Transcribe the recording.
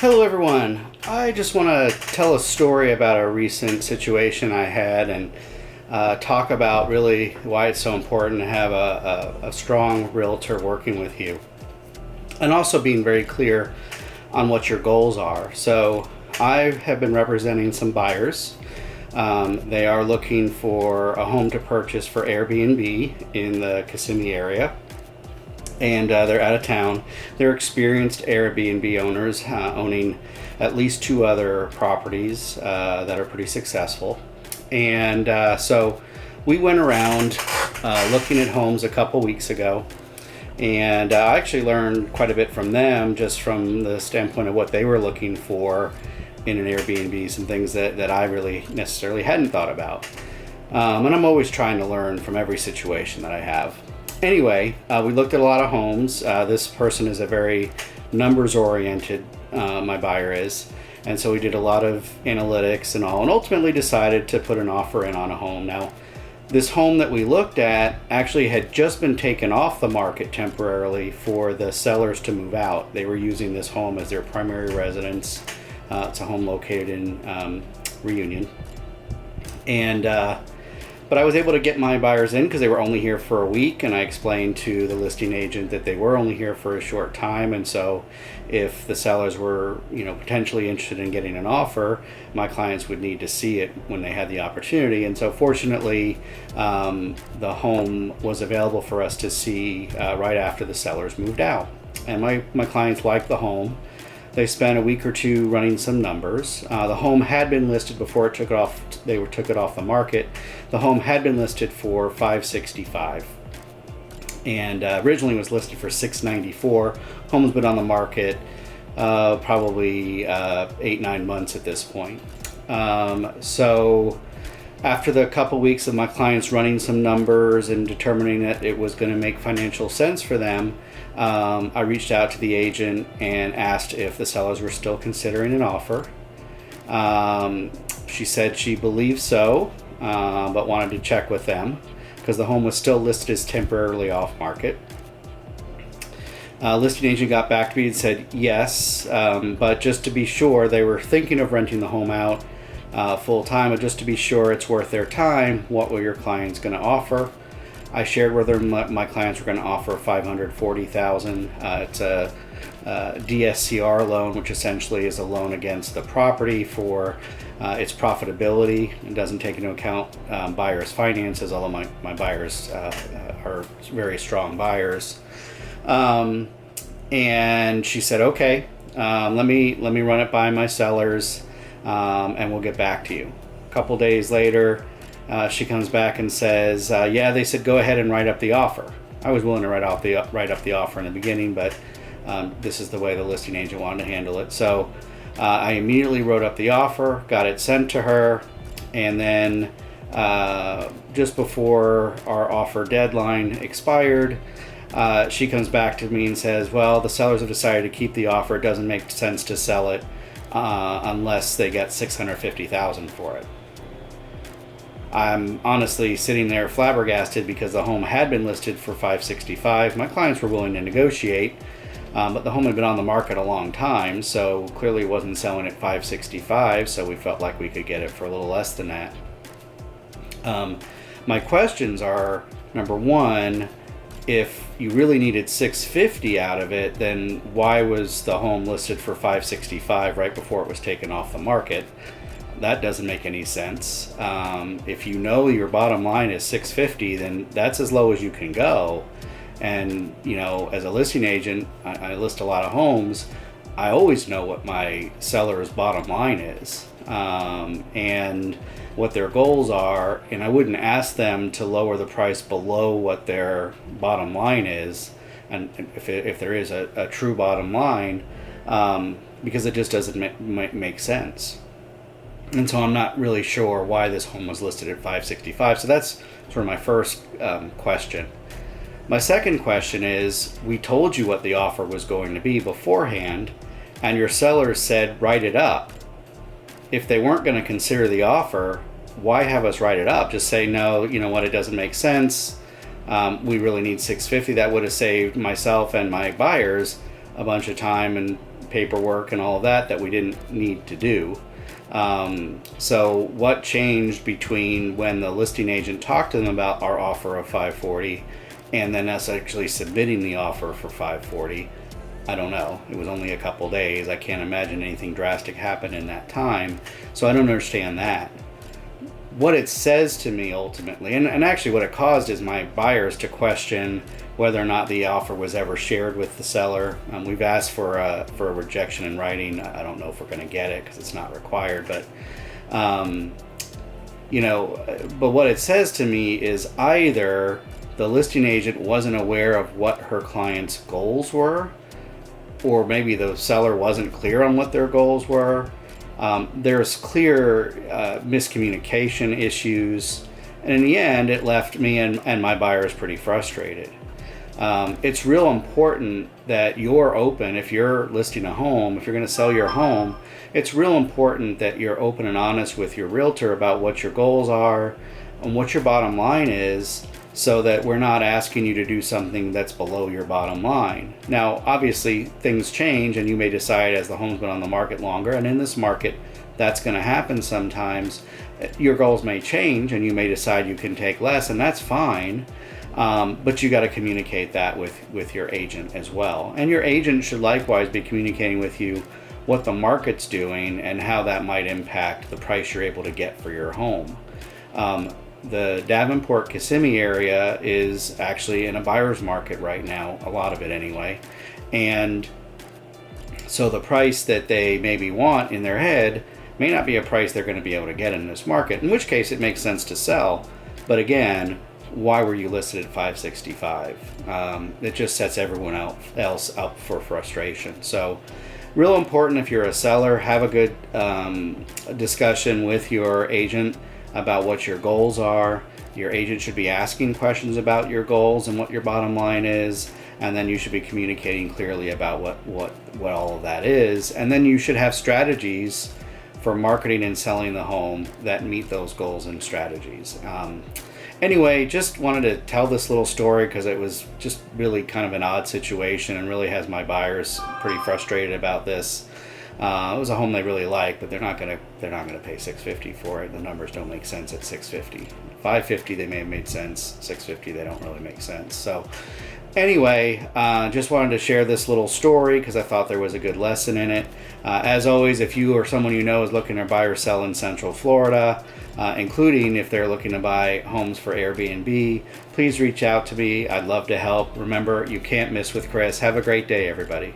Hello everyone. I just want to tell a story about a recent situation I had and talk about really why it's so important to have a strong realtor working with you. And also being very clear on what your goals are. So I have been representing some buyers. They are looking for a home to purchase for Airbnb in the Kissimmee area. And they're out of town. They're experienced Airbnb owners, owning at least two other properties that are pretty successful. And so we went around looking at homes a couple weeks ago, and I actually learned quite a bit from them, just from the standpoint of what they were looking for in an Airbnb, some things that I really necessarily hadn't thought about. And I'm always trying to learn from every situation that I have. Anyway, we looked at a lot of homes. This person is a very numbers oriented, my buyer is. And so we did a lot of analytics and all, and ultimately decided to put an offer in on a home. Now, this home that we looked at actually had just been taken off the market temporarily for the sellers to move out. They were using this home as their primary residence. It's a home located in Reunion. But I was able to get my buyers in because they were only here for a week, and I explained to the listing agent that they were only here for a short time, and so if the sellers were, potentially interested in getting an offer, my clients would need to see it when they had the opportunity. And so fortunately, the home was available for us to see right after the sellers moved out. And my clients liked the home. They spent a week or two running some numbers. The home had been listed before it took it off. They took it off the market. The home had been listed for $565, and originally was listed for $694. Home's been on the market probably 8-9 months at this point. So after the couple weeks of my clients running some numbers and determining that it was going to make financial sense for them, I reached out to the agent and asked if the sellers were still considering an offer. She said she believed so, but wanted to check with them because the home was still listed as temporarily off market. Listing agent got back to me and said yes, but just to be sure, they were thinking of renting the home out full time, but just to be sure it's worth their time, what were your clients going to offer? I shared with her my clients were going to offer $540,000. It's a DSCR loan, which essentially is a loan against the property for its profitability. It doesn't take into account buyers' finances, although my buyers are very strong buyers. And she said, okay, let me run it by my sellers, and we'll get back to you. A couple days later, she comes back and says, yeah, they said go ahead and write up the offer. I was willing to write up the offer in the beginning, but this is the way the listing agent wanted to handle it. So I immediately wrote up the offer, got it sent to her, and then just before our offer deadline expired, she comes back to me and says, well, the sellers have decided to keep the offer. It doesn't make sense to sell it unless they get $650,000 for it. I'm honestly sitting there flabbergasted because the home had been listed for $565. My clients were willing to negotiate, but the home had been on the market a long time, so clearly it wasn't selling at $565, so we felt like we could get it for a little less than that. My questions are, number one, if you really needed $650 out of it, then why was the home listed for $565 right before it was taken off the market? That doesn't make any sense. If you know your bottom line is $650, then that's as low as you can go. And as a listing agent, I list a lot of homes. I always know what my seller's bottom line is, and what their goals are, and I wouldn't ask them to lower the price below what their bottom line is, and if there is a true bottom line, because it just doesn't make sense. And so I'm not really sure why this home was listed at $565. So that's sort of my first question. My second question is, we told you what the offer was going to be beforehand, and your sellers said, write it up. If they weren't going to consider the offer, why have us write it up? Just say, no, you know what, it doesn't make sense. We really need $650. That would have saved myself and my buyers a bunch of time and paperwork and all of that we didn't need to do. So what changed between when the listing agent talked to them about our offer of 540 and then us actually submitting the offer for 540? I don't know. It was only a couple days. I can't imagine anything drastic happened in that time. So I don't understand that. What it says to me ultimately, and actually what it caused is my buyers to question whether or not the offer was ever shared with the seller. We've asked for a rejection in writing. I don't know if we're going to get it because it's not required, but but what it says to me is either the listing agent wasn't aware of what her client's goals were, or maybe the seller wasn't clear on what their goals were. There's clear miscommunication issues, and in the end it left me and my buyers pretty frustrated. It's real important that you're open. If you're listing a home, if you're going to sell your home, it's real important that you're open and honest with your realtor about what your goals are and what your bottom line is, so that we're not asking you to do something that's below your bottom line. Now, obviously, things change, and you may decide as the home's been on the market longer, and in this market, that's going to happen sometimes. Your goals may change, and you may decide you can take less, and that's fine. But you got to communicate that with your agent as well. And your agent should likewise be communicating with you what the market's doing and how that might impact the price you're able to get for your home. The Davenport-Kissimmee area is actually in a buyer's market right now, a lot of it anyway. And so the price that they maybe want in their head may not be a price they're going to be able to get in this market, in which case it makes sense to sell. But again, why were you listed at 565? It just sets everyone else up for frustration. So real important, if you're a seller, have a good discussion with your agent about what your goals are. Your agent should be asking questions about your goals and what your bottom line is, and then you should be communicating clearly about what all of that is. And then you should have strategies for marketing and selling the home that meet those goals and strategies. Anyway, just wanted to tell this little story because it was just really kind of an odd situation and really has my buyers pretty frustrated about this. It was a home they really like, but they're not gonna pay $650 for it. The numbers don't make sense at $650. $550 they may have made sense. $650 they don't really make sense. So anyway, just wanted to share this little story because I thought there was a good lesson in it. As always, if you or someone you know is looking to buy or sell in Central Florida, including if they're looking to buy homes for Airbnb, please reach out to me. I'd love to help. Remember, you can't miss with Chris. Have a great day, everybody.